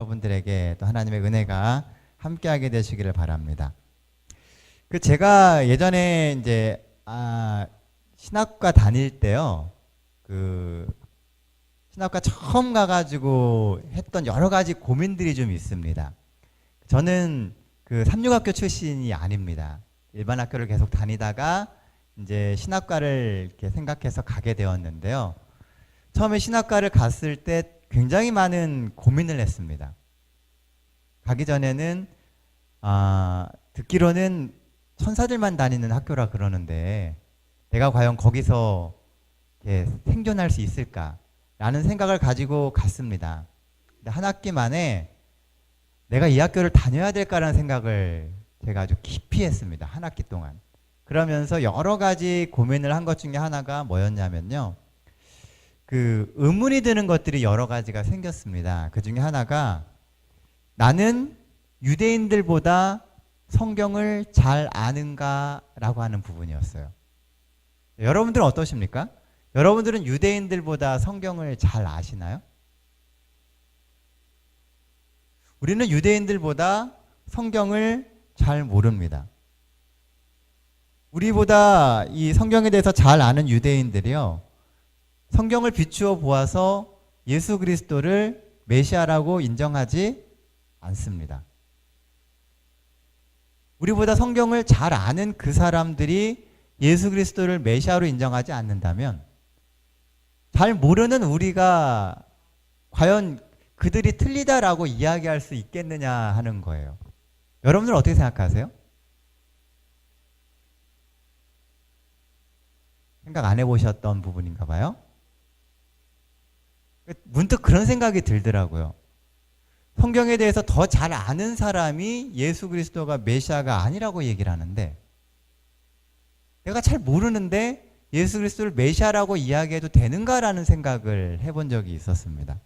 여러분들에게 또 하나님의 은혜가 함께하게 되시기를 바랍니다. 제가 예전에 이제 신학과 다닐 때요, 신학과 처음 가가지고 했던 여러 가지 고민들이 좀 있습니다. 저는 삼육학교 출신이 아닙니다. 일반 학교를 계속 다니다가 이제 신학과를 이렇게 생각해서 가게 되었는데요. 처음에 신학과를 갔을 때 굉장히 많은 고민을 했습니다. 가기 전에는 듣기로는 천사들만 다니는 학교라 그러는데 내가 과연 거기서 생존할 수 있을까라는 생각을 가지고 갔습니다. 근데 한 학기 만에 내가 이 학교를 다녀야 될까라는 생각을 제가 아주 깊이 했습니다. 한 학기 동안. 그러면서 여러 가지 고민을 한 것 중에 하나가 뭐였냐면요, 의문이 드는 것들이 여러 가지가 생겼습니다. 그 중에 하나가, 나는 유대인들보다 성경을 잘 아는가라고 하는 부분이었어요. 여러분들은 어떠십니까? 여러분들은 유대인들보다 성경을 잘 아시나요? 우리는 유대인들보다 성경을 잘 모릅니다. 우리보다 이 성경에 대해서 잘 아는 유대인들이요, 성경을 비추어 보아서 예수 그리스도를 메시아라고 인정하지 않습니다. 우리보다 성경을 잘 아는 그 사람들이 예수 그리스도를 메시아로 인정하지 않는다면 잘 모르는 우리가 과연 그들이 틀리다라고 이야기할 수 있겠느냐 하는 거예요. 여러분들 어떻게 생각하세요? 생각 안 해보셨던 부분인가 봐요. 문득 그런 생각이 들더라고요. 성경에 대해서 더 잘 아는 사람이 예수 그리스도가 메시아가 아니라고 얘기를 하는데, 내가 잘 모르는데 예수 그리스도를 메시아라고 이야기해도 되는가라는 생각을 해본 적이 있었습니다.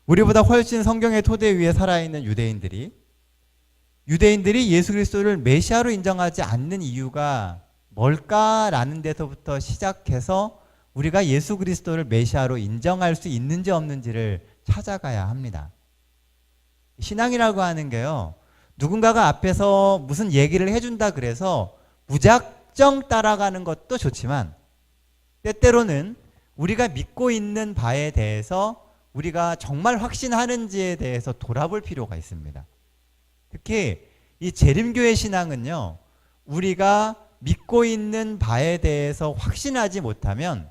우리보다 훨씬 성경의 토대 위에 살아있는 유대인들이 예수 그리스도를 메시아로 인정하지 않는 이유가 뭘까라는 데서부터 시작해서 우리가 예수 그리스도를 메시아로 인정할 수 있는지 없는지를 찾아가야 합니다. 신앙이라고 하는 게요, 누군가가 앞에서 무슨 얘기를 해준다 그래서 무작정 따라가는 것도 좋지만, 때때로는 우리가 믿고 있는 바에 대해서 우리가 정말 확신하는지에 대해서 돌아볼 필요가 있습니다. 특히 이 재림교회 신앙은요, 우리가 믿고 있는 바에 대해서 확신하지 못하면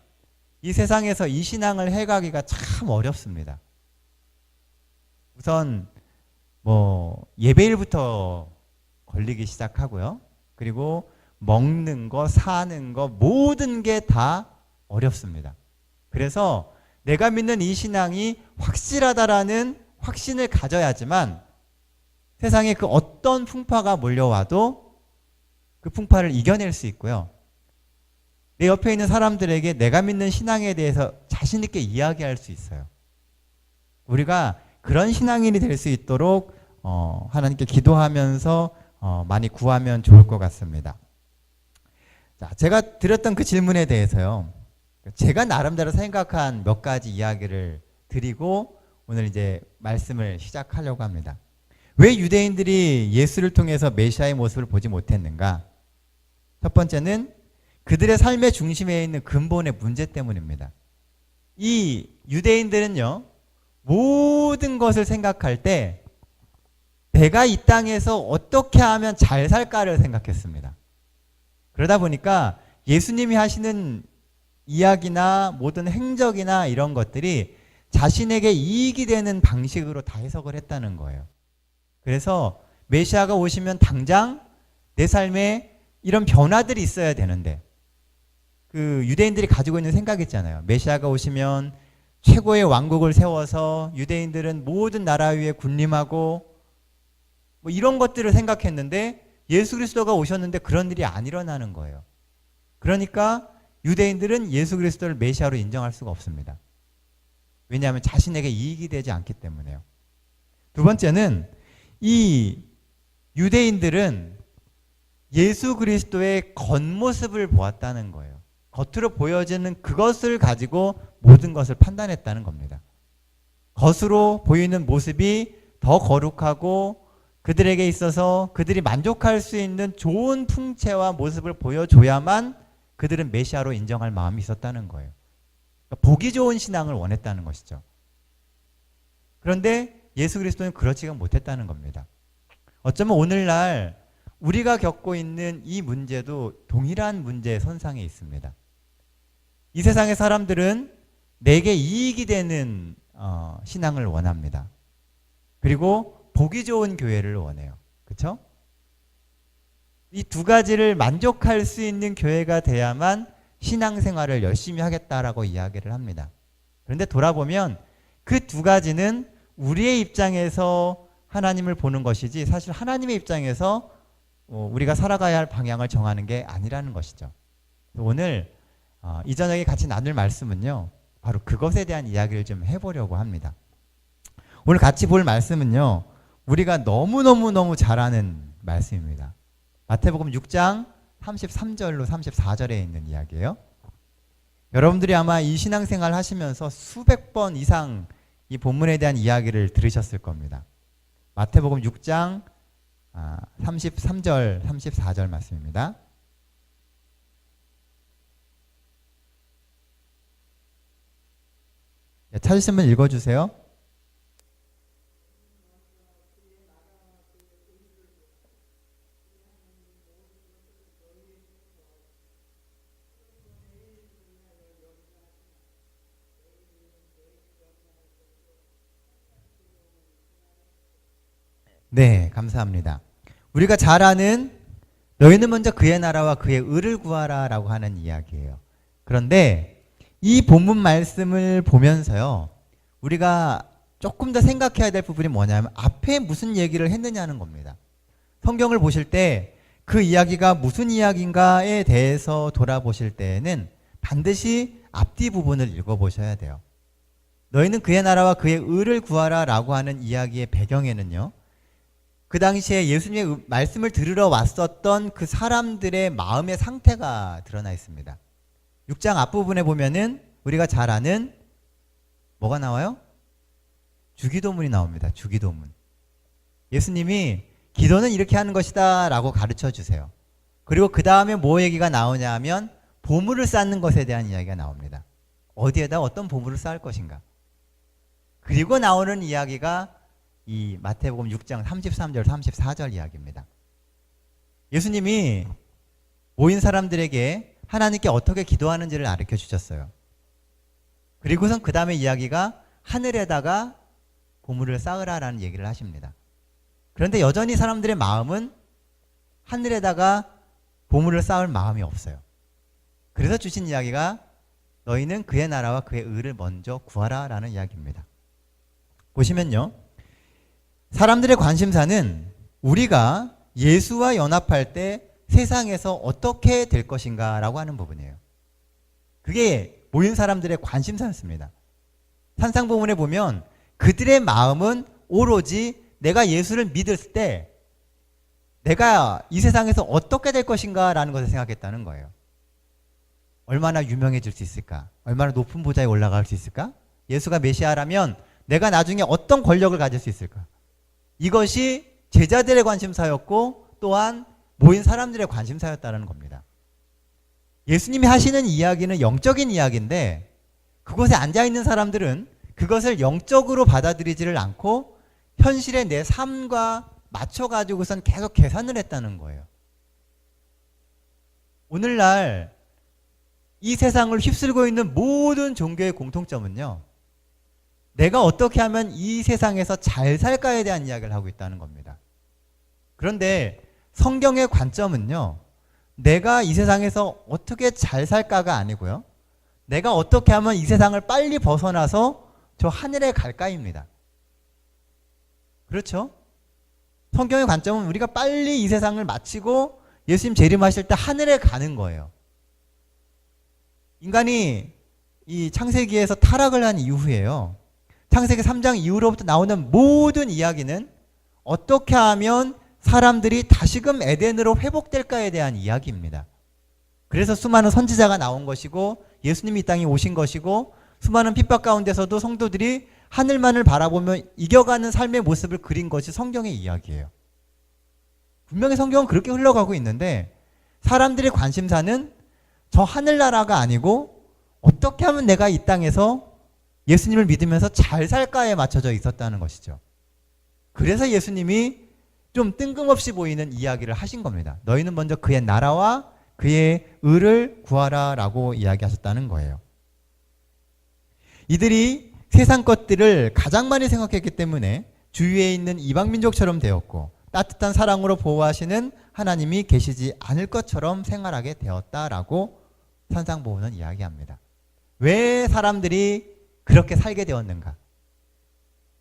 이 세상에서 이 신앙을 해가기가 참 어렵습니다. 우선 예배일부터 걸리기 시작하고요. 그리고 먹는 거, 사는 거, 모든 게 다 어렵습니다. 그래서 내가 믿는 이 신앙이 확실하다라는 확신을 가져야지만 세상에 그 어떤 풍파가 몰려와도 그 풍파를 이겨낼 수 있고요. 내 옆에 있는 사람들에게 내가 믿는 신앙에 대해서 자신 있게 이야기할 수 있어요. 우리가 그런 신앙인이 될 수 있도록 하나님께 기도하면서 많이 구하면 좋을 것 같습니다. 자, 제가 드렸던 그 질문에 대해서요, 제가 나름대로 생각한 몇 가지 이야기를 드리고 오늘 이제 말씀을 시작하려고 합니다. 왜 유대인들이 예수를 통해서 메시아의 모습을 보지 못했는가? 첫 번째는 그들의 삶의 중심에 있는 근본의 문제 때문입니다. 이 유대인들은요, 모든 것을 생각할 때 내가 이 땅에서 어떻게 하면 잘 살까를 생각했습니다. 그러다 보니까 예수님이 하시는 이야기나 모든 행적이나 이런 것들이 자신에게 이익이 되는 방식으로 다 해석을 했다는 거예요. 그래서 메시아가 오시면 당장 내 삶에 이런 변화들이 있어야 되는데, 유대인들이 가지고 있는 생각이 있잖아요. 메시아가 오시면 최고의 왕국을 세워서 유대인들은 모든 나라 위에 군림하고 이런 것들을 생각했는데, 예수 그리스도가 오셨는데 그런 일이 안 일어나는 거예요. 그러니까 유대인들은 예수 그리스도를 메시아로 인정할 수가 없습니다. 왜냐하면 자신에게 이익이 되지 않기 때문에요. 두 번째는 이 유대인들은 예수 그리스도의 겉모습을 보았다는 거예요. 겉으로 보여지는 그것을 가지고 모든 것을 판단했다는 겁니다. 겉으로 보이는 모습이 더 거룩하고 그들에게 있어서 그들이 만족할 수 있는 좋은 풍채와 모습을 보여줘야만 그들은 메시아로 인정할 마음이 있었다는 거예요. 그러니까 보기 좋은 신앙을 원했다는 것이죠. 그런데 예수 그리스도는 그렇지가 못했다는 겁니다. 어쩌면 오늘날 우리가 겪고 있는 이 문제도 동일한 문제의 선상에 있습니다. 이 세상의 사람들은 내게 이익이 되는 신앙을 원합니다. 그리고 보기 좋은 교회를 원해요. 그렇죠? 이 두 가지를 만족할 수 있는 교회가 돼야만 신앙생활을 열심히 하겠다라고 이야기를 합니다. 그런데 돌아보면 그 두 가지는 우리의 입장에서 하나님을 보는 것이지 사실 하나님의 입장에서 우리가 살아가야 할 방향을 정하는 게 아니라는 것이죠. 오늘 이 저녁에 같이 나눌 말씀은요, 바로 그것에 대한 이야기를 좀 해보려고 합니다. 오늘 같이 볼 말씀은요, 우리가 너무너무 잘 아는 말씀입니다. 마태복음 6장 33절로 34절에 있는 이야기예요. 여러분들이 아마 이 신앙생활 하시면서 수백 번 이상 이 본문에 대한 이야기를 들으셨을 겁니다. 마태복음 6장 33절, 34절 말씀입니다. 찾으시면 읽어주세요. 네, 감사합니다. 우리가 잘 아는 너희는 먼저 그의 나라와 그의 의를 구하라 라고 하는 이야기예요. 그런데 이 본문 말씀을 보면서요, 우리가 조금 더 생각해야 될 부분이 뭐냐면 앞에 무슨 얘기를 했느냐는 겁니다. 성경을 보실 때 그 이야기가 무슨 이야기인가에 대해서 돌아보실 때에는 반드시 앞뒤 부분을 읽어보셔야 돼요. 너희는 그의 나라와 그의 의를 구하라 라고 하는 이야기의 배경에는요, 그 당시에 예수님의 말씀을 들으러 왔었던 그 사람들의 마음의 상태가 드러나 있습니다. 6장 앞부분에 보면은 우리가 잘 아는 뭐가 나와요? 주기도문이 나옵니다. 주기도문. 예수님이 기도는 이렇게 하는 것이다 라고 가르쳐 주세요. 그리고 그 다음에 뭐 얘기가 나오냐 하면 보물을 쌓는 것에 대한 이야기가 나옵니다. 어디에다 어떤 보물을 쌓을 것인가. 그리고 나오는 이야기가 이 마태복음 6장 33절 34절 이야기입니다. 예수님이 모인 사람들에게 하나님께 어떻게 기도하는지를 가르쳐 주셨어요. 그리고선 그 다음에 이야기가 하늘에다가 보물을 쌓으라라는 얘기를 하십니다. 그런데 여전히 사람들의 마음은 하늘에다가 보물을 쌓을 마음이 없어요. 그래서 주신 이야기가 너희는 그의 나라와 그의 의를 먼저 구하라 라는 이야기입니다. 보시면요, 사람들의 관심사는 우리가 예수와 연합할 때 세상에서 어떻게 될 것인가 라고 하는 부분이에요. 그게 모인 사람들의 관심사였습니다. 산상보문에 보면 그들의 마음은 오로지 내가 예수를 믿을 때 내가 이 세상에서 어떻게 될 것인가 라는 것을 생각했다는 거예요. 얼마나 유명해질 수 있을까? 얼마나 높은 보좌에 올라갈 수 있을까? 예수가 메시아라면 내가 나중에 어떤 권력을 가질 수 있을까? 이것이 제자들의 관심사였고 또한 모인 사람들의 관심사였다는 겁니다. 예수님이 하시는 이야기는 영적인 이야기인데 그곳에 앉아있는 사람들은 그것을 영적으로 받아들이지를 않고 현실의 내 삶과 맞춰가지고선 계속 계산을 했다는 거예요. 오늘날 이 세상을 휩쓸고 있는 모든 종교의 공통점은요, 내가 어떻게 하면 이 세상에서 잘 살까에 대한 이야기를 하고 있다는 겁니다. 그런데 성경의 관점은요, 내가 이 세상에서 어떻게 잘 살까가 아니고요, 내가 어떻게 하면 이 세상을 빨리 벗어나서 저 하늘에 갈까입니다. 그렇죠? 성경의 관점은 우리가 빨리 이 세상을 마치고 예수님 재림하실 때 하늘에 가는 거예요. 인간이 이 창세기에서 타락을 한 이후에요, 창세기 3장 이후로부터 나오는 모든 이야기는 어떻게 하면 사람들이 다시금 에덴으로 회복될까에 대한 이야기입니다. 그래서 수많은 선지자가 나온 것이고 예수님이 이 땅에 오신 것이고 수많은 핍박 가운데서도 성도들이 하늘만을 바라보며 이겨가는 삶의 모습을 그린 것이 성경의 이야기예요. 분명히 성경은 그렇게 흘러가고 있는데 사람들의 관심사는 저 하늘나라가 아니고 어떻게 하면 내가 이 땅에서 예수님을 믿으면서 잘 살까에 맞춰져 있었다는 것이죠. 그래서 예수님이 좀 뜬금없이 보이는 이야기를 하신 겁니다. 너희는 먼저 그의 나라와 그의 의를 구하라 라고 이야기하셨다는 거예요. 이들이 세상 것들을 가장 많이 생각했기 때문에 주위에 있는 이방민족처럼 되었고 따뜻한 사랑으로 보호하시는 하나님이 계시지 않을 것처럼 생활하게 되었다라고 산상보훈은 이야기합니다. 왜 사람들이 그렇게 살게 되었는가?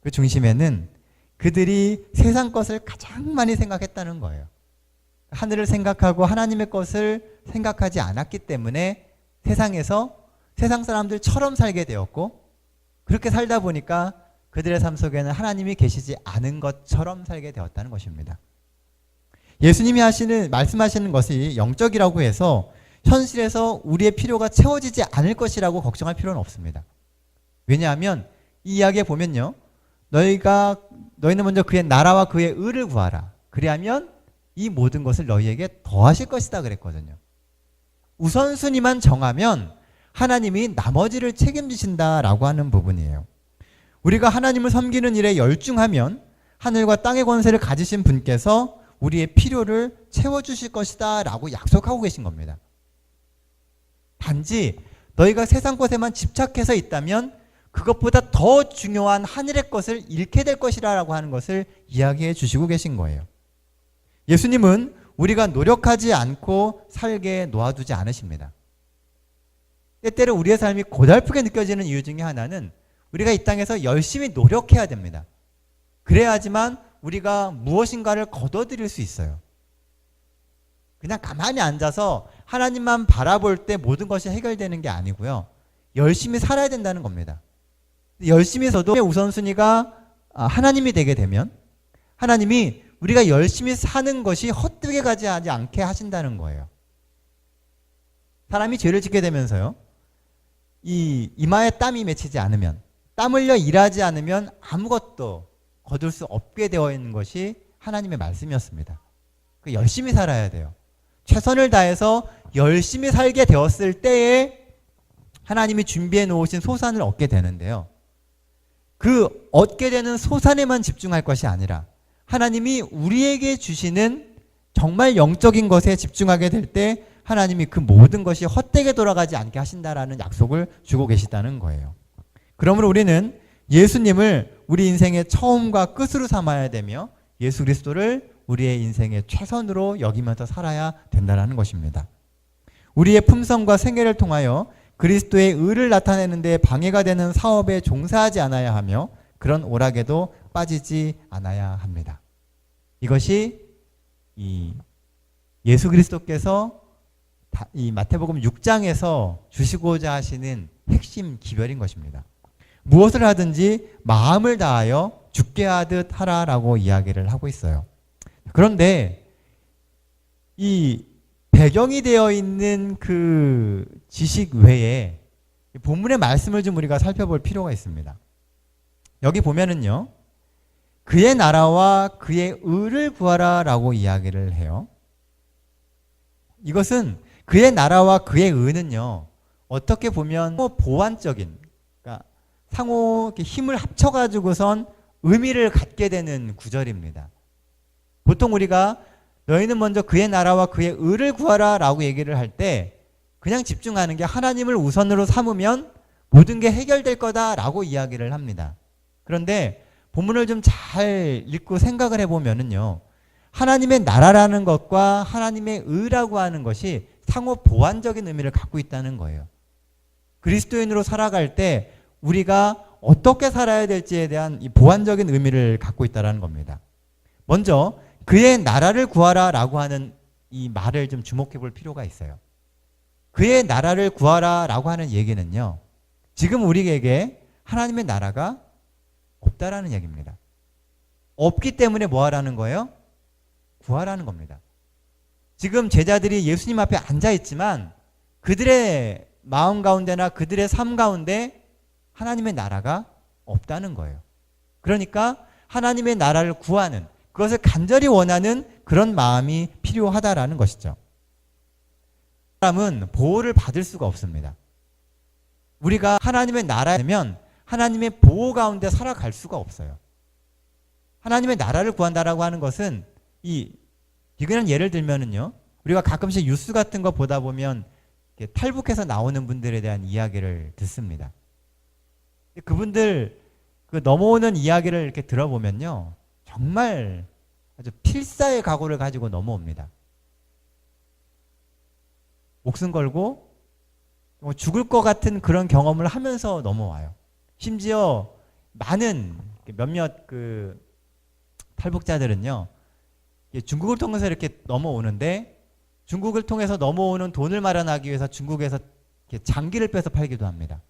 그 중심에는 그들이 세상 것을 가장 많이 생각했다는 거예요. 하늘을 생각하고 하나님의 것을 생각하지 않았기 때문에 세상에서 세상 사람들처럼 살게 되었고 그렇게 살다 보니까 그들의 삶 속에는 하나님이 계시지 않은 것처럼 살게 되었다는 것입니다. 예수님이 말씀하시는 것이 영적이라고 해서 현실에서 우리의 필요가 채워지지 않을 것이라고 걱정할 필요는 없습니다. 왜냐하면 이 이야기에 보면요. 너희는 먼저 그의 나라와 그의 의를 구하라. 그리하면 이 모든 것을 너희에게 더하실 것이다 그랬거든요. 우선순위만 정하면 하나님이 나머지를 책임지신다라고 하는 부분이에요. 우리가 하나님을 섬기는 일에 열중하면 하늘과 땅의 권세를 가지신 분께서 우리의 필요를 채워주실 것이다 라고 약속하고 계신 겁니다. 단지 너희가 세상 것에만 집착해서 있다면 그것보다 더 중요한 하늘의 것을 잃게 될 것이라고 하는 것을 이야기해 주시고 계신 거예요. 예수님은 우리가 노력하지 않고 살게 놓아두지 않으십니다. 때때로 우리의 삶이 고달프게 느껴지는 이유 중에 하나는 우리가 이 땅에서 열심히 노력해야 됩니다. 그래야지만 우리가 무엇인가를 거둬들일 수 있어요. 그냥 가만히 앉아서 하나님만 바라볼 때 모든 것이 해결되는 게 아니고요. 열심히 살아야 된다는 겁니다. 열심히 해서도 우선순위가 하나님이 되게 되면 하나님이 우리가 열심히 사는 것이 헛되게 가지 않게 하신다는 거예요. 사람이 죄를 짓게 되면서요. 이 이마에 땀이 맺히지 않으면 땀 흘려 일하지 않으면 아무것도 거둘 수 없게 되어 있는 것이 하나님의 말씀이었습니다. 열심히 살아야 돼요. 최선을 다해서 열심히 살게 되었을 때에 하나님이 준비해 놓으신 소산을 얻게 되는데요. 그 얻게 되는 소산에만 집중할 것이 아니라 하나님이 우리에게 주시는 정말 영적인 것에 집중하게 될 때 하나님이 그 모든 것이 헛되게 돌아가지 않게 하신다라는 약속을 주고 계시다는 거예요. 그러므로 우리는 예수님을 우리 인생의 처음과 끝으로 삼아야 되며 예수 그리스도를 우리의 인생의 최선으로 여기면서 살아야 된다는 것입니다. 우리의 품성과 생애를 통하여 그리스도의 의를 나타내는 데 방해가 되는 사업에 종사하지 않아야 하며 그런 오락에도 빠지지 않아야 합니다. 이것이 이 예수 그리스도께서 이 마태복음 6장에서 주시고자 하시는 핵심 기별인 것입니다. 무엇을 하든지 마음을 다하여 죽게 하듯 하라라고 이야기를 하고 있어요. 그런데 이 배경이 되어 있는 그 지식 외에 본문의 말씀을 좀 우리가 살펴볼 필요가 있습니다. 여기 보면은요. 그의 나라와 그의 의를 구하라 라고 이야기를 해요. 이것은 그의 나라와 그의 의는요. 어떻게 보면 보완적인 그러니까 상호 힘을 합쳐가지고선 의미를 갖게 되는 구절입니다. 보통 우리가 너희는 먼저 그의 나라와 그의 의를 구하라 라고 얘기를 할 때 그냥 집중하는 게 하나님을 우선으로 삼으면 모든 게 해결될 거다라고 이야기를 합니다. 그런데 본문을 좀 잘 읽고 생각을 해보면은요. 하나님의 나라라는 것과 하나님의 의라고 하는 것이 상호 보완적인 의미를 갖고 있다는 거예요. 그리스도인으로 살아갈 때 우리가 어떻게 살아야 될지에 대한 이 보완적인 의미를 갖고 있다는 겁니다. 먼저 그의 나라를 구하라 라고 하는 이 말을 좀 주목해 볼 필요가 있어요. 그의 나라를 구하라 라고 하는 얘기는요. 지금 우리에게 하나님의 나라가 없다라는 얘기입니다. 없기 때문에 뭐 하라는 거예요? 구하라는 겁니다. 지금 제자들이 예수님 앞에 앉아 있지만 그들의 마음 가운데나 그들의 삶 가운데 하나님의 나라가 없다는 거예요. 그러니까 하나님의 나라를 구하는, 그것을 간절히 원하는 그런 마음이 필요하다라는 것이죠. 사람은 보호를 받을 수가 없습니다. 우리가 하나님의 나라면 하나님의 보호 가운데 살아갈 수가 없어요. 하나님의 나라를 구한다라고 하는 것은 이 비근한 예를 들면은요, 우리가 가끔씩 뉴스 같은 거 보다 보면 탈북해서 나오는 분들에 대한 이야기를 듣습니다. 그분들 그 넘어오는 이야기를 이렇게 들어보면요, 정말 아주 필사의 각오를 가지고 넘어옵니다. 목숨 걸고 죽을 것 같은 그런 경험을 하면서 넘어와요. 심지어 많은 몇몇 그 탈북자들은요, 중국을 통해서 이렇게 넘어오는데, 중국을 통해서 넘어오는 돈을 마련하기 위해서 중국에서 장기를 빼서 팔기도 합니다.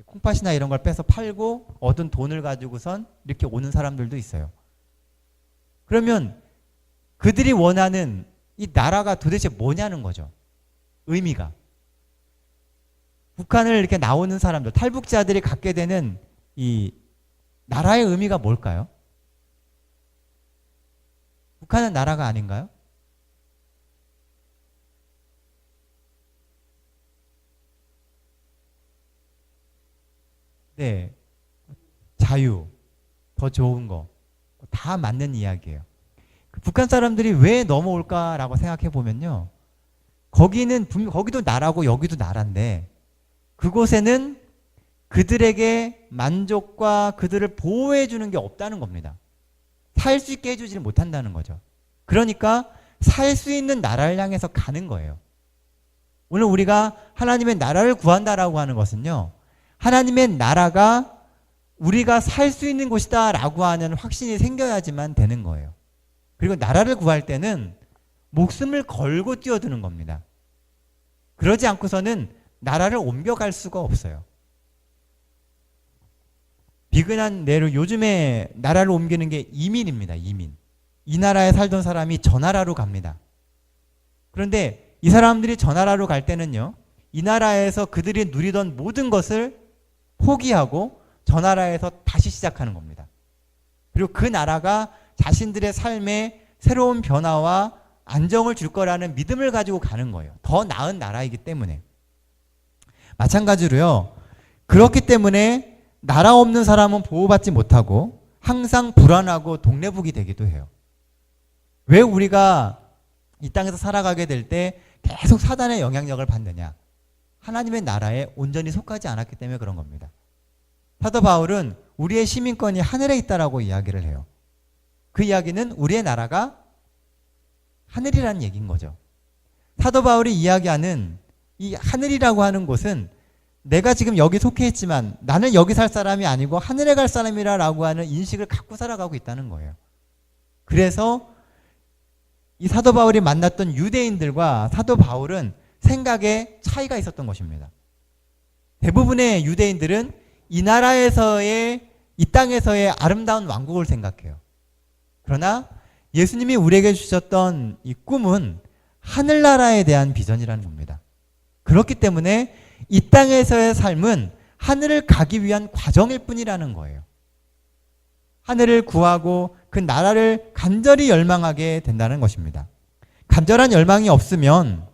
콩팥이나 이런 걸 빼서 팔고 얻은 돈을 가지고선 이렇게 오는 사람들도 있어요. 그러면 그들이 원하는 이 나라가 도대체 뭐냐는 거죠. 의미가. 북한을 이렇게 나오는 사람들, 탈북자들이 갖게 되는 이 나라의 의미가 뭘까요? 북한은 나라가 아닌가요? 네. 자유, 더 좋은 거, 다 맞는 이야기예요. 북한 사람들이 왜 넘어올까라고 생각해 보면요, 거기도 나라고 여기도 나라인데, 그곳에는 그들에게 만족과 그들을 보호해 주는 게 없다는 겁니다. 살 수 있게 해주지를 못한다는 거죠. 그러니까 살 수 있는 나라를 향해서 가는 거예요. 오늘 우리가 하나님의 나라를 구한다라고 하는 것은요, 하나님의 나라가 우리가 살 수 있는 곳이다 라고 하는 확신이 생겨야지만 되는 거예요. 그리고 나라를 구할 때는 목숨을 걸고 뛰어드는 겁니다. 그러지 않고서는 나라를 옮겨갈 수가 없어요. 비근한 예로 요즘에 나라를 옮기는 게 이민입니다. 이민. 이 나라에 살던 사람이 저 나라로 갑니다. 그런데 이 사람들이 저 나라로 갈 때는요, 이 나라에서 그들이 누리던 모든 것을 포기하고 저 나라에서 다시 시작하는 겁니다. 그리고 그 나라가 자신들의 삶에 새로운 변화와 안정을 줄 거라는 믿음을 가지고 가는 거예요. 더 나은 나라이기 때문에. 마찬가지로요, 그렇기 때문에 나라 없는 사람은 보호받지 못하고 항상 불안하고 독레북이 되기도 해요. 왜 우리가 이 땅에서 살아가게 될 때 계속 사단의 영향력을 받느냐? 하나님의 나라에 온전히 속하지 않았기 때문에 그런 겁니다. 사도 바울은 우리의 시민권이 하늘에 있다라고 이야기를 해요. 그 이야기는 우리의 나라가 하늘이라는 얘기인 거죠. 사도 바울이 이야기하는 이 하늘이라고 하는 곳은 내가 지금 여기 속해 있지만 나는 여기 살 사람이 아니고 하늘에 갈 사람이라고 하는 인식을 갖고 살아가고 있다는 거예요. 그래서 이 사도 바울이 만났던 유대인들과 사도 바울은 생각에 차이가 있었던 것입니다. 대부분의 유대인들은 이 나라에서의, 이 땅에서의 아름다운 왕국을 생각해요. 그러나 예수님이 우리에게 주셨던 이 꿈은 하늘나라에 대한 비전이라는 겁니다. 그렇기 때문에 이 땅에서의 삶은 하늘을 가기 위한 과정일 뿐이라는 거예요. 하늘을 구하고 그 나라를 간절히 열망하게 된다는 것입니다. 간절한 열망이 없으면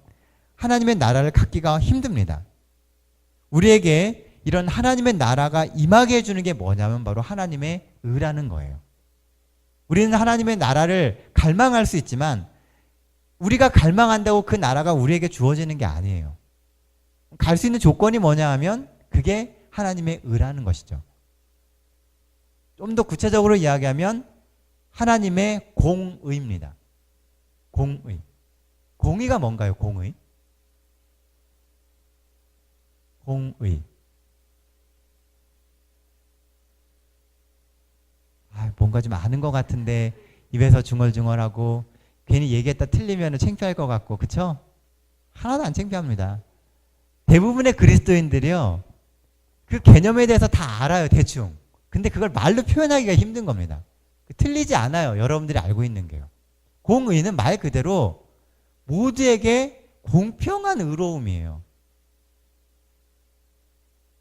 하나님의 나라를 갖기가 힘듭니다. 우리에게 이런 하나님의 나라가 임하게 해주는 게 뭐냐면 바로 하나님의 의라는 거예요. 우리는 하나님의 나라를 갈망할 수 있지만 우리가 갈망한다고 그 나라가 우리에게 주어지는 게 아니에요. 갈 수 있는 조건이 뭐냐 하면 그게 하나님의 의라는 것이죠. 좀 더 구체적으로 이야기하면 하나님의 공의입니다. 공의. 공의가 뭔가요? 공의. 공의. 뭔가 좀 아는 것 같은데 입에서 중얼중얼하고 괜히 얘기했다 틀리면 창피할 것 같고, 그쵸? 하나도 안 창피합니다. 대부분의 그리스도인들이요, 그 개념에 대해서 다 알아요, 대충. 근데 그걸 말로 표현하기가 힘든 겁니다. 틀리지 않아요, 여러분들이 알고 있는 게요. 공의는 말 그대로 모두에게 공평한 의로움이에요.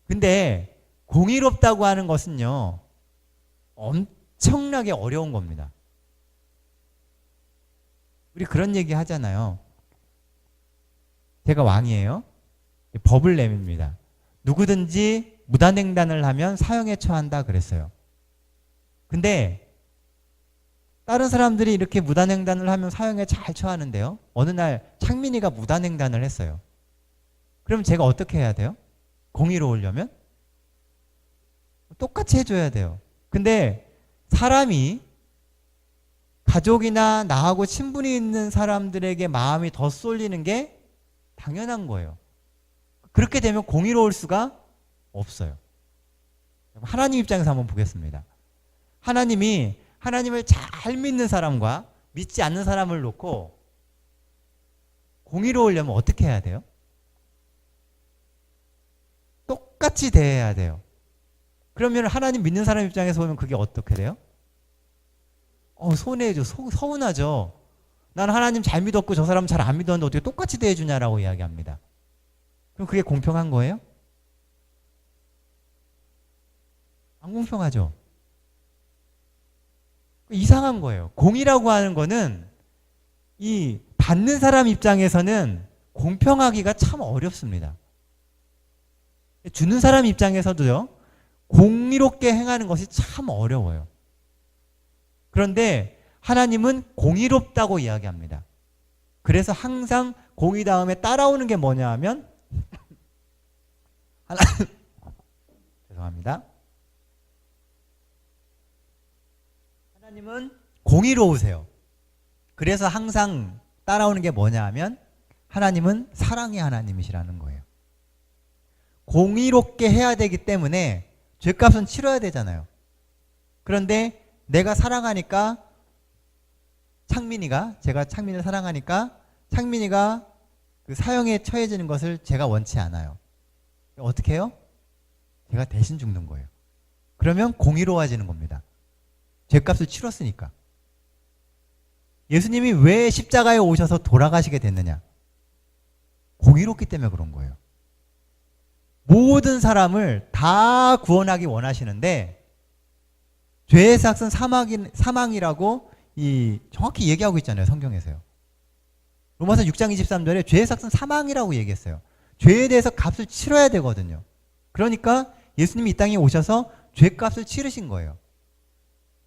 근데 공의롭다고 하는 것은요, 엄청나게 어려운 겁니다. 우리 그런 얘기 하잖아요. 제가 왕이에요. 법을 내밉니다. 누구든지 무단횡단을 하면 사형에 처한다 그랬어요. 근데 다른 사람들이 이렇게 무단횡단을 하면 사형에 잘 처하는데요. 어느 날 창민이가 무단횡단을 했어요. 그럼 제가 어떻게 해야 돼요? 공의로우려면? 똑같이 해줘야 돼요. 근데 사람이 가족이나 나하고 친분이 있는 사람들에게 마음이 더 쏠리는 게 당연한 거예요. 그렇게 되면 공의로울 수가 없어요. 하나님 입장에서 한번 보겠습니다. 하나님이 하나님을 잘 믿는 사람과 믿지 않는 사람을 놓고 공의로우려면 어떻게 해야 돼요? 똑같이 대해야 돼요. 그러면 하나님 믿는 사람 입장에서 보면 그게 어떻게 돼요? 손해죠. 서운하죠. 난 하나님 잘 믿었고 저 사람 잘 안 믿었는데 어떻게 똑같이 대해주냐라고 이야기합니다. 그럼 그게 공평한 거예요? 안 공평하죠. 이상한 거예요. 공의라고 하는 거는 이 받는 사람 입장에서는 공평하기가 참 어렵습니다. 주는 사람 입장에서도요, 공의롭게 행하는 것이 참 어려워요. 그런데 하나님은 공의롭다고 이야기합니다. 그래서 항상 공의 다음에 따라오는 게 뭐냐 하면 죄송합니다. 하나님은 공의로우세요. 그래서 항상 따라오는 게 뭐냐 하면 하나님은 사랑의 하나님이시라는 거예요. 공의롭게 해야 되기 때문에 죄값은 치러야 되잖아요. 그런데 내가 사랑하니까 제가 창민이를 사랑하니까 창민이가 그 사형에 처해지는 것을 제가 원치 않아요. 어떻게 해요? 제가 대신 죽는 거예요. 그러면 공의로워지는 겁니다. 죄값을 치렀으니까. 예수님이 왜 십자가에 오셔서 돌아가시게 됐느냐? 공의롭기 때문에 그런 거예요. 모든 사람을 다 구원하기 원하시는데 죄의 삭은 사망이라고 정확히 얘기하고 있잖아요. 성경에서요. 로마서 6장 23절에 죄의 삭은 사망이라고 얘기했어요. 죄에 대해서 값을 치러야 되거든요. 그러니까 예수님이 이 땅에 오셔서 죄값을 치르신 거예요.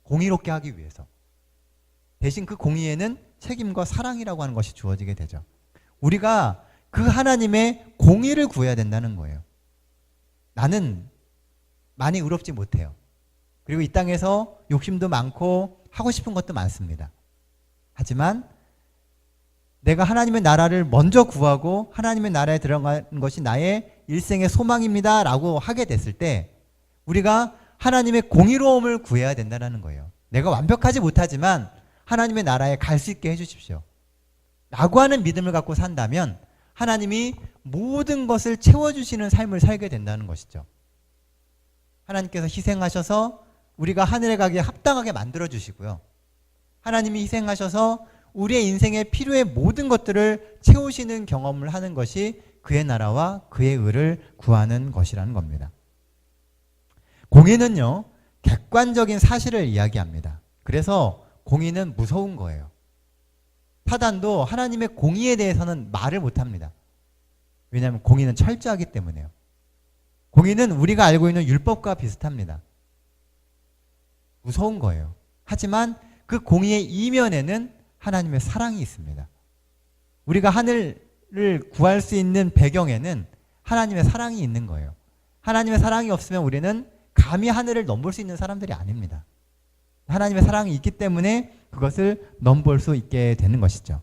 공의롭게 하기 위해서. 대신 그 공의에는 책임과 사랑이라고 하는 것이 주어지게 되죠. 우리가 그 하나님의 공의를 구해야 된다는 거예요. 나는 많이 의롭지 못해요. 그리고 이 땅에서 욕심도 많고 하고 싶은 것도 많습니다. 하지만 내가 하나님의 나라를 먼저 구하고 하나님의 나라에 들어가는 것이 나의 일생의 소망입니다 라고 하게 됐을 때 우리가 하나님의 공의로움을 구해야 된다는 거예요. 내가 완벽하지 못하지만 하나님의 나라에 갈 수 있게 해주십시오 라고 하는 믿음을 갖고 산다면 하나님이 모든 것을 채워주시는 삶을 살게 된다는 것이죠. 하나님께서 희생하셔서 우리가 하늘에 가기에 합당하게 만들어주시고요. 하나님이 희생하셔서 우리의 인생에 필요의 모든 것들을 채우시는 경험을 하는 것이 그의 나라와 그의 의를 구하는 것이라는 겁니다. 공의는요, 객관적인 사실을 이야기합니다. 그래서 공의는 무서운 거예요. 사단도 하나님의 공의에 대해서는 말을 못합니다. 왜냐하면 공의는 철저하기 때문에요. 공의는 우리가 알고 있는 율법과 비슷합니다. 무서운 거예요. 하지만 그 공의의 이면에는 하나님의 사랑이 있습니다. 우리가 하늘을 구할 수 있는 배경에는 하나님의 사랑이 있는 거예요. 하나님의 사랑이 없으면 우리는 감히 하늘을 넘볼 수 있는 사람들이 아닙니다. 하나님의 사랑이 있기 때문에 그것을 넘볼 수 있게 되는 것이죠.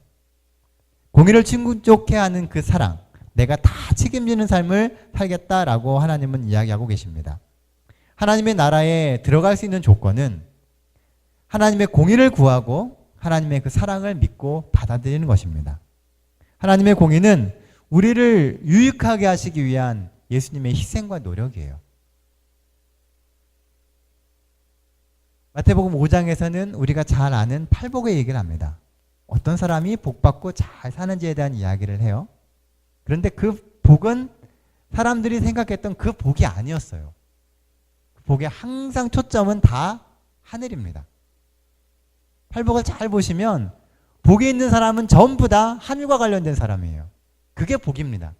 공의를 충족해 하는 그 사랑, 내가 다 책임지는 삶을 살겠다라고 하나님은 이야기하고 계십니다. 하나님의 나라에 들어갈 수 있는 조건은 하나님의 공의를 구하고 하나님의 그 사랑을 믿고 받아들이는 것입니다. 하나님의 공의는 우리를 유익하게 하시기 위한 예수님의 희생과 노력이에요. 마태복음 5장에서는 우리가 잘 아는 팔복의 얘기를 합니다. 어떤 사람이 복받고 잘 사는지에 대한 이야기를 해요. 그런데 그 복은 사람들이 생각했던 그 복이 아니었어요. 복의 항상 초점은 다 하늘입니다. 팔복을 잘 보시면 복이 있는 사람은 전부 다 하늘과 관련된 사람이에요. 그게 복입니다.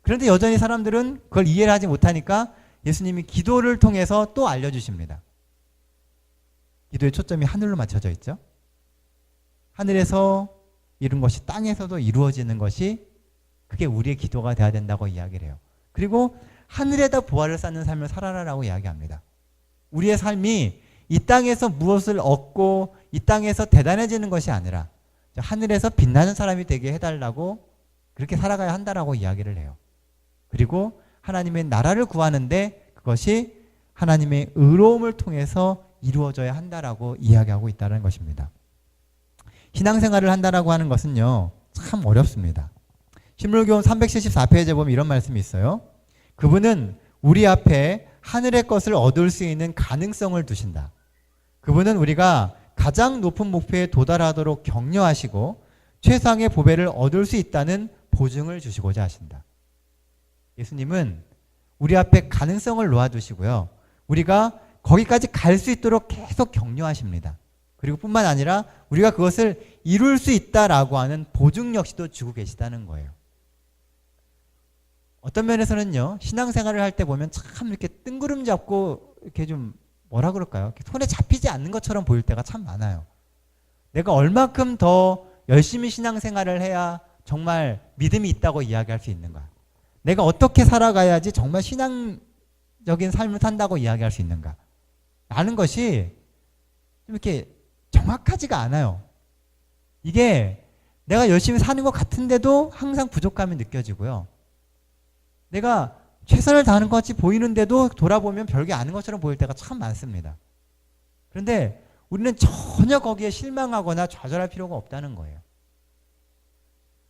그런데 여전히 사람들은 그걸 이해를 하지 못하니까 예수님이 기도를 통해서 또 알려주십니다. 기도의 초점이 하늘로 맞춰져 있죠. 하늘에서 이룬 것이 땅에서도 이루어지는 것이 그게 우리의 기도가 돼야 된다고 이야기를 해요. 그리고 하늘에다 보화를 쌓는 삶을 살아라라고 이야기합니다. 우리의 삶이 이 땅에서 무엇을 얻고 이 땅에서 대단해지는 것이 아니라 하늘에서 빛나는 사람이 되게 해달라고 그렇게 살아가야 한다라고 이야기를 해요. 그리고 하나님의 나라를 구하는데 그것이 하나님의 의로움을 통해서 이루어져야 한다라고 이야기하고 있다는 것입니다. 신앙생활을 한다라고 하는 것은요, 참 어렵습니다. 신물교훈 374페이지에 보면 이런 말씀이 있어요. 그분은 우리 앞에 하늘의 것을 얻을 수 있는 가능성을 두신다. 그분은 우리가 가장 높은 목표에 도달하도록 격려하시고 최상의 보배를 얻을 수 있다는 보증을 주시고자 하신다. 예수님은 우리 앞에 가능성을 놓아두시고요. 우리가 거기까지 갈 수 있도록 계속 격려하십니다. 그리고 뿐만 아니라 우리가 그것을 이룰 수 있다라고 하는 보증 역시도 주고 계시다는 거예요. 어떤 면에서는요, 신앙생활을 할 때 보면 참 이렇게 뜬구름 잡고 이렇게 좀 뭐라 그럴까요? 손에 잡히지 않는 것처럼 보일 때가 참 많아요. 내가 얼마큼 더 열심히 신앙생활을 해야 정말 믿음이 있다고 이야기할 수 있는가? 내가 어떻게 살아가야지 정말 신앙적인 삶을 산다고 이야기할 수 있는가? 라는 것이 좀 이렇게 정확하지가 않아요. 이게 내가 열심히 사는 것 같은데도 항상 부족감이 느껴지고요. 내가 최선을 다하는 것 같이 보이는데도 돌아보면 별게 아닌 것처럼 보일 때가 참 많습니다. 그런데 우리는 전혀 거기에 실망하거나 좌절할 필요가 없다는 거예요.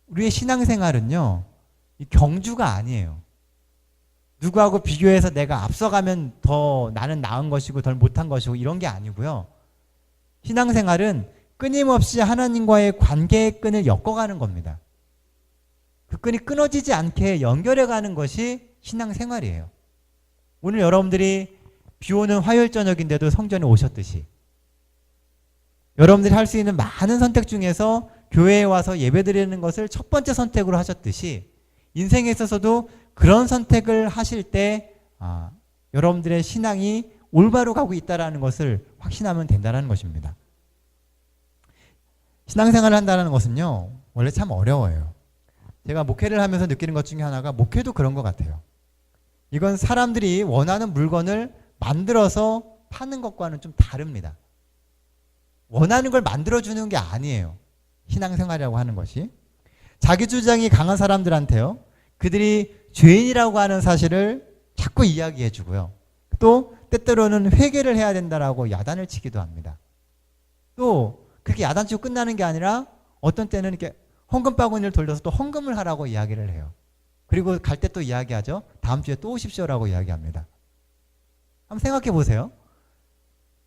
우리의 신앙생활은요, 이 경주가 아니에요. 누구하고 비교해서 내가 앞서가면 더 나는 나은 것이고 덜 못한 것이고 이런 게 아니고요. 신앙생활은 끊임없이 하나님과의 관계의 끈을 엮어가는 겁니다. 그 끈이 끊어지지 않게 연결해가는 것이 신앙생활이에요. 오늘 여러분들이 비 오는 화요일 저녁인데도 성전에 오셨듯이 여러분들이 할 수 있는 많은 선택 중에서 교회에 와서 예배드리는 것을 첫 번째 선택으로 하셨듯이 인생에 있어서도 그런 선택을 하실 때 여러분들의 신앙이 올바로 가고 있다는 것을 확신하면 된다는 것입니다. 신앙생활을 한다는 것은요, 원래 참 어려워요. 제가 목회를 하면서 느끼는 것 중에 하나가 목회도 그런 것 같아요. 이건 사람들이 원하는 물건을 만들어서 파는 것과는 좀 다릅니다. 원하는 걸 만들어주는 게 아니에요. 신앙생활이라고 하는 것이. 자기 주장이 강한 사람들한테요, 그들이 죄인이라고 하는 사실을 자꾸 이야기해 주고요. 또 때때로는 회개를 해야 된다라고 야단을 치기도 합니다. 또 그렇게 야단치고 끝나는 게 아니라 어떤 때는 이렇게 헌금 바구니를 돌려서 또 헌금을 하라고 이야기를 해요. 그리고 갈 때 또 이야기하죠. 다음 주에 또 오십시오라고 이야기합니다. 한번 생각해 보세요.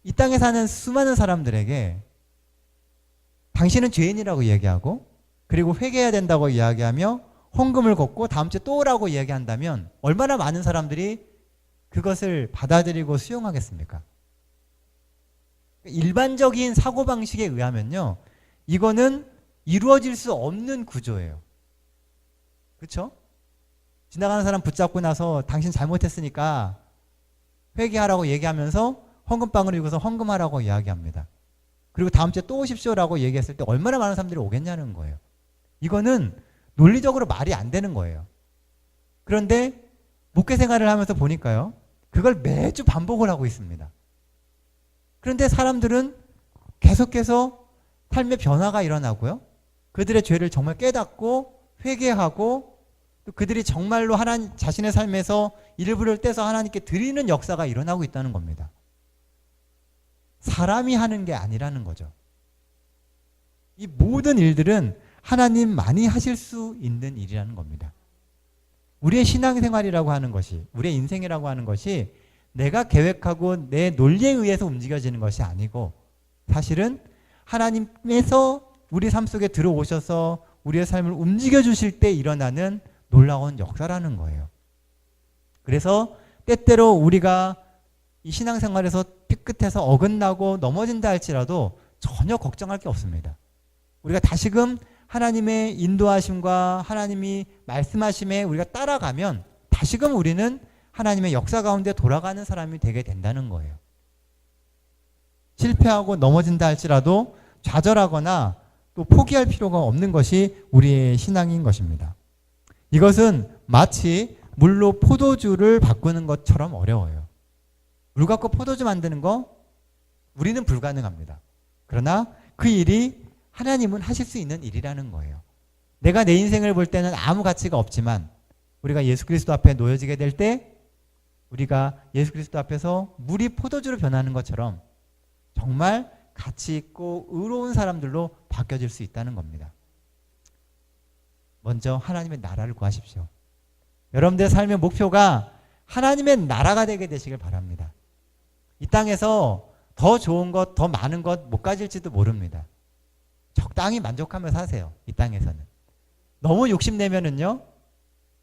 이 땅에 사는 수많은 사람들에게 당신은 죄인이라고 이야기하고 그리고 회개해야 된다고 이야기하며 헌금을 걷고 다음 주에 또 오라고 이야기한다면 얼마나 많은 사람들이 그것을 받아들이고 수용하겠습니까? 일반적인 사고방식에 의하면요, 이거는 이루어질 수 없는 구조예요. 그렇죠? 지나가는 사람 붙잡고 나서 당신 잘못했으니까 회개하라고 얘기하면서 헌금방을 읽어서 헌금하라고 이야기합니다. 그리고 다음 주에 또 오십시오라고 얘기했을 때 얼마나 많은 사람들이 오겠냐는 거예요. 이거는 논리적으로 말이 안 되는 거예요. 그런데 목회 생활을 하면서 보니까요, 그걸 매주 반복을 하고 있습니다. 그런데 사람들은 계속해서 삶의 변화가 일어나고요, 그들의 죄를 정말 깨닫고 회개하고 또 그들이 정말로 하나님 자신의 삶에서 일부를 떼서 하나님께 드리는 역사가 일어나고 있다는 겁니다. 사람이 하는 게 아니라는 거죠. 이 모든 일들은 하나님만이 하실 수 있는 일이라는 겁니다. 우리의 신앙생활이라고 하는 것이, 우리의 인생이라고 하는 것이 내가 계획하고 내 논리에 의해서 움직여지는 것이 아니고 사실은 하나님께서 우리 삶 속에 들어오셔서 우리의 삶을 움직여 주실 때 일어나는 놀라운 역사라는 거예요. 그래서 때때로 우리가 이 신앙생활에서 삐끗해서 어긋나고 넘어진다 할지라도 전혀 걱정할 게 없습니다. 우리가 다시금 하나님의 인도하심과 하나님이 말씀하심에 우리가 따라가면 다시금 우리는 하나님의 역사 가운데 돌아가는 사람이 되게 된다는 거예요. 실패하고 넘어진다 할지라도 좌절하거나 또 포기할 필요가 없는 것이 우리의 신앙인 것입니다. 이것은 마치 물로 포도주를 바꾸는 것처럼 어려워요. 물 갖고 포도주 만드는 거 우리는 불가능합니다. 그러나 그 일이 하나님은 하실 수 있는 일이라는 거예요. 내가 내 인생을 볼 때는 아무 가치가 없지만 우리가 예수 그리스도 앞에 놓여지게 될 때 우리가 예수 그리스도 앞에서 물이 포도주로 변하는 것처럼 정말 가치 있고 의로운 사람들로 바뀌어질 수 있다는 겁니다. 먼저 하나님의 나라를 구하십시오. 여러분들의 삶의 목표가 하나님의 나라가 되게 되시길 바랍니다. 이 땅에서 더 좋은 것, 더 많은 것 못 가질지도 모릅니다. 적당히 만족하며 사세요. 이 땅에서는. 너무 욕심내면은요,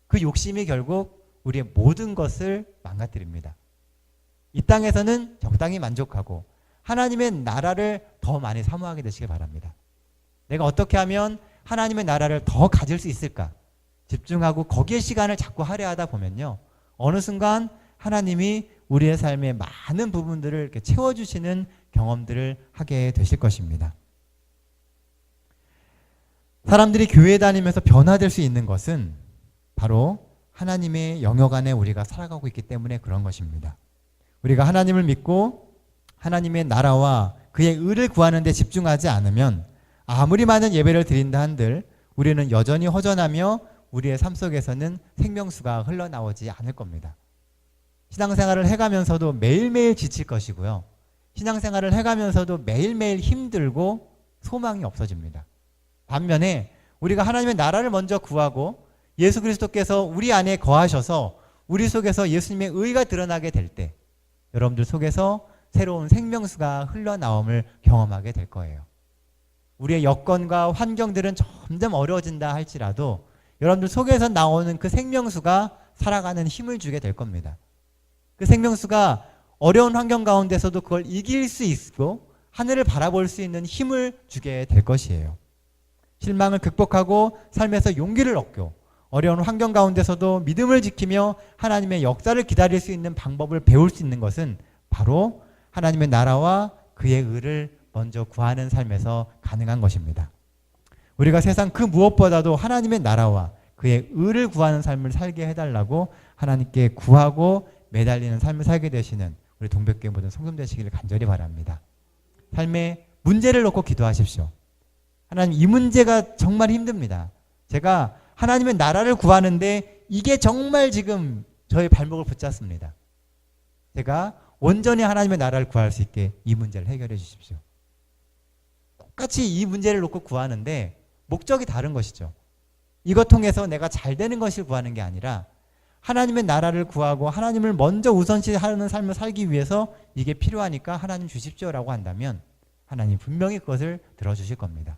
그 욕심이 결국 우리의 모든 것을 망가뜨립니다. 이 땅에서는 적당히 만족하고 하나님의 나라를 더 많이 사모하게 되시길 바랍니다. 내가 어떻게 하면 하나님의 나라를 더 가질 수 있을까? 집중하고 거기에 시간을 자꾸 할애하다 보면요, 어느 순간 하나님이 우리의 삶의 많은 부분들을 이렇게 채워주시는 경험들을 하게 되실 것입니다. 사람들이 교회 다니면서 변화될 수 있는 것은 바로 하나님의 영역 안에 우리가 살아가고 있기 때문에 그런 것입니다. 우리가 하나님을 믿고 하나님의 나라와 그의 의를 구하는 데 집중하지 않으면 아무리 많은 예배를 드린다 한들 우리는 여전히 허전하며 우리의 삶 속에서는 생명수가 흘러나오지 않을 겁니다. 신앙생활을 해가면서도 매일매일 지칠 것이고요. 신앙생활을 해가면서도 매일매일 힘들고 소망이 없어집니다. 반면에 우리가 하나님의 나라를 먼저 구하고 예수 그리스도께서 우리 안에 거하셔서 우리 속에서 예수님의 의가 드러나게 될 때 여러분들 속에서 새로운 생명수가 흘러나옴을 경험하게 될 거예요. 우리의 여건과 환경들은 점점 어려워진다 할지라도 여러분들 속에서 나오는 그 생명수가 살아가는 힘을 주게 될 겁니다. 그 생명수가 어려운 환경 가운데서도 그걸 이길 수 있고 하늘을 바라볼 수 있는 힘을 주게 될 것이에요. 실망을 극복하고 삶에서 용기를 얻고 어려운 환경 가운데서도 믿음을 지키며 하나님의 역사를 기다릴 수 있는 방법을 배울 수 있는 것은 바로 하나님의 나라와 그의 의를 먼저 구하는 삶에서 가능한 것입니다. 우리가 세상 그 무엇보다도 하나님의 나라와 그의 의를 구하는 삶을 살게 해달라고 하나님께 구하고 매달리는 삶을 살게 되시는 우리 동백교회 모든 성도 되시기를 간절히 바랍니다. 삶의 문제를 놓고 기도하십시오. 하나님, 이 문제가 정말 힘듭니다. 제가 하나님의 나라를 구하는데 이게 정말 지금 저의 발목을 붙잡습니다. 제가 온전히 하나님의 나라를 구할 수 있게 이 문제를 해결해 주십시오. 똑같이 이 문제를 놓고 구하는데 목적이 다른 것이죠. 이것 통해서 내가 잘 되는 것을 구하는 게 아니라 하나님의 나라를 구하고 하나님을 먼저 우선시하는 삶을 살기 위해서 이게 필요하니까 하나님 주십시오라고 한다면 하나님 분명히 그것을 들어주실 겁니다.